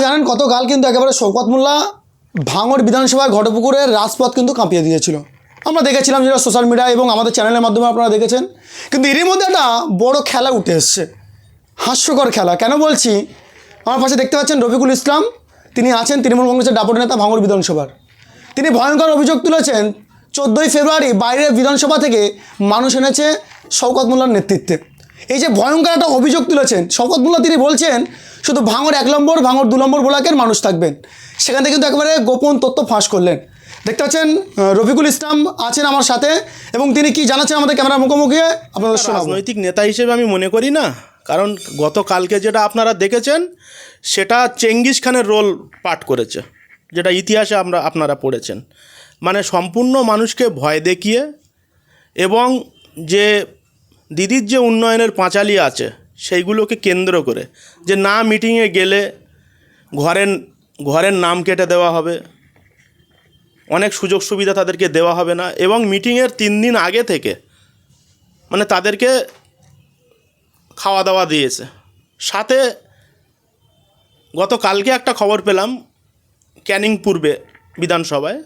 জানেন গতকাল কিন্তু একেবারে শওকত মোল্লা ভাঙড় বিধানসভায় ঘটপুকুরের রাজপথ কিন্তু কাঁপিয়ে দিয়েছিল। আমরা দেখেছিলাম যেটা সোশ্যাল মিডিয়া এবং আমাদের চ্যানেলের মাধ্যমে আপনারা দেখেছেন। কিন্তু এরই মধ্যে একটা বড় খেলা উঠে এসছে, হাস্যকর খেলা। কেন বলছি, আমার পাশে দেখতে পাচ্ছেন রফিকুল ইসলাম, তিনি আছেন তৃণমূল কংগ্রেসের দাপট নেতা ভাঙড় বিধানসভার। তিনি ভয়ঙ্কর অভিযোগ তুলেছেন 14ই ফেব্রুয়ারি বাইরের বিধানসভা থেকে মানুষ এনেছে শওকত মোল্লার নেতৃত্বে। এই যে ভয়ঙ্কর একটা অভিযোগ তুলেছেন শওকত মোল্লা, তিনি বলছেন শুধু ভাঙড় 1 নম্বর ভাঙড় 2 নম্বর ব্লকের মানুষ থাকবেন। সেখান থেকে কিন্তু একেবারে গোপন তথ্য ফাঁস করলেন। দেখতে পাচ্ছেন রফিকুল ইসলাম আছেন আমার সাথে এবং তিনি কি জানাচ্ছেন আমাদের ক্যামেরার মুখোমুখি আপনাদের শোনাবো। রাজনৈতিক নেতা হিসেবে আমি মনে করি না, কারণ গতকালকে যেটা আপনারা দেখেছেন সেটা চেঙ্গিস খানের রোল পাঠ করেছে, যেটা ইতিহাসে আপনারা পড়েছেন। মানে সম্পূর্ণ মানুষকে ভয় দেখিয়ে এবং যে দিদির যে উন্নয়নের পাঁচালী আছে সেইগুলোকে কেন্দ্র করে যে না মিটিংয়ে গেলে ঘরের নাম কেটে দেওয়া হবে, অনেক সুযোগ সুবিধা তাদেরকে দেওয়া হবে না, এবং মিটিংয়ের 3 দিন আগে থেকে মানে তাদেরকে খাওয়া দাওয়া দিয়েছে। সাথে গতকালকে একটা খবর পেলাম ক্যানিং পূর্বে বিধানসভায়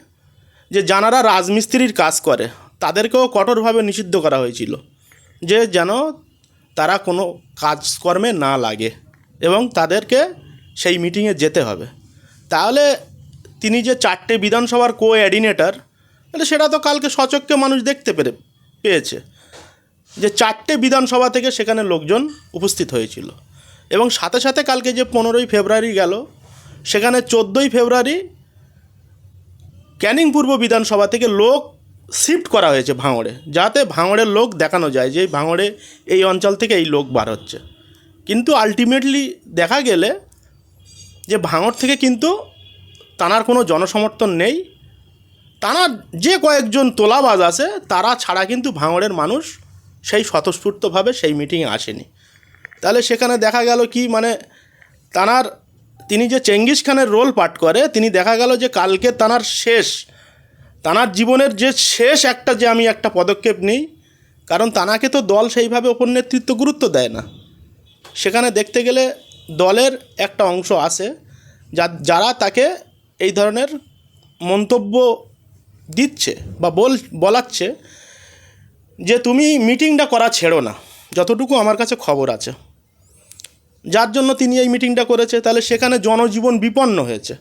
যে যারা রাজমিস্ত্রির কাজ করে তাদেরকেও কঠোরভাবে নিষিদ্ধ করা হয়েছিল, যে যেন তারা কোনো কাজকর্মে না লাগে এবং তাদেরকে সেই মিটিংয়ে যেতে হবে। তাহলে তিনি যে 4টে বিধানসভার কোঅর্ডিনেটর, তাহলে সেটা তো কালকে সচক্ষে মানুষ দেখতে পেয়েছে যে 4টে বিধানসভা থেকে সেখানে লোকজন উপস্থিত হয়েছিল। এবং সাথে সাথে কালকে যে 15ই ফেব্রুয়ারি গেল, সেখানে 14ই ফেব্রুয়ারি ক্যানিং পূর্ব বিধানসভা থেকে লোক শিফট করা হয়েছে ভাঙড়ে, যাতে ভাঙড়ের লোক দেখানো যায় যে ভাঙড়ে এই অঞ্চল থেকে এই লোক বার হচ্ছে। কিন্তু আলটিমেটলি দেখা গেলে যে ভাঙড় থেকে কিন্তু তানার কোনো জনসমর্থন নেই। তানার যে কয়েকজন তোলাবাজ আছে তারা ছাড়া কিন্তু ভাঙড়ের মানুষ সেই স্বতঃস্ফূর্তভাবে সেই মিটিংয়ে আসেনি। তাহলে সেখানে দেখা গেল কি, মানে তিনি যে চেঙ্গিস খানের রোল পাঠ করে, তিনি দেখা গেল যে কালকে তানার জীবনের যে শেষ আমি একটা পদক্ষেপ নিই, কারণ তানাকে তো দল সেইভাবে ওপর নেতৃত্ব গুরুত্ব দেয় না। সেখানে দেখতে গেলে দলের একটা অংশ আছে যারা তাকে এই ধরনের মন্তব্য দিচ্ছে বা বলাচ্ছে যে তুমি মিটিংটা করা ছেড়ো না, যতটুকু আমার কাছে খবর আছে, যার জন্য তিনি এই মিটিংটা করেছে। তাহলে সেখানে জনজীবন বিপন্ন হয়েছে।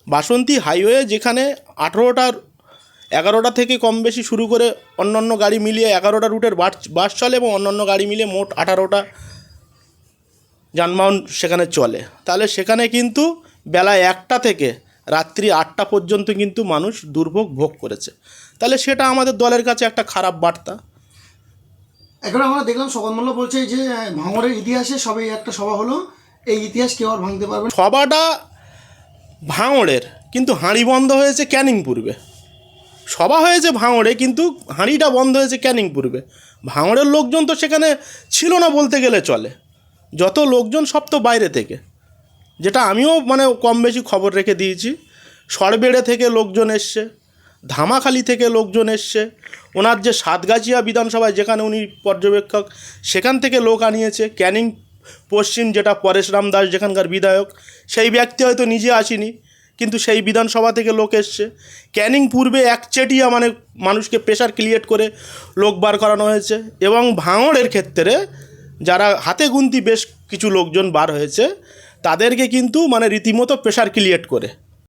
বাসন্তী হাইওয়ে যেখানে 11টা থেকে কম বেশি শুরু করে অন্যান্য গাড়ি মিলিয়ে 11টা রুটের বাস চলে এবং অন্যান্য গাড়ি মিলিয়ে মোট 18টা যানবাহন সেখানে চলে। তাহলে সেখানে কিন্তু বেলা 1টা থেকে রাত্রি 8টা পর্যন্ত কিন্তু মানুষ দুর্ভোগ ভোগ করেছে। তাহলে সেটা আমাদের দলের কাছে একটা খারাপ বার্তা। এখন আমরা দেখলাম শওকত মোল্লা বলছে যে ভাঙড়ের ইতিহাসে সবে একটা সভা হলো, এই ইতিহাস কেউ আর ভাঙতে পারবে না। সভাটা ভাঙড়ের, কিন্তু হাঁড়ি বন্ধ হয়েছে ক্যানিং পূর্বে। সভা হয়েছে ভাঙড়ে, কিন্তু হাঁড়িটা বন্ধ হয়েছে ক্যানিং পূর্বে। ভাঙড়ের লোকজন তো সেখানে ছিল না বলতে গেলে চলে। যত লোকজন সব তো বাইরে থেকে, যেটা আমিও মানে কম বেশি খবর রেখে দিয়েছি। সরবেড়ে থেকে লোকজন এসছে, ধামাখালি থেকে লোকজন এসছে, ওনার যে সাতগাছিয়া বিধানসভায় যেখানে উনি পর্যবেক্ষক, সেখান থেকে লোক আনিয়েছে। ক্যানিং পশ্চিম যেটা পরেশরাম দাস যেখানকার বিধায়ক, সেই ব্যক্তি হয়তো নিজে আসেনি, কিন্তু সেই বিধানসভা থেকে লোক এসছে। ক্যানিং পূর্বে একচেটিয়া মানে মানুষকে প্রেশার ক্রিয়েট করে লোক বার করানো হয়েছে। এবং ভাঙড়ের ক্ষেত্রে যারা হাতে গুনতি বেশ কিছু লোকজন বার হয়েছে, তাদেরকে কিন্তু মানে রীতিমতো প্রেশার ক্রিয়েট করে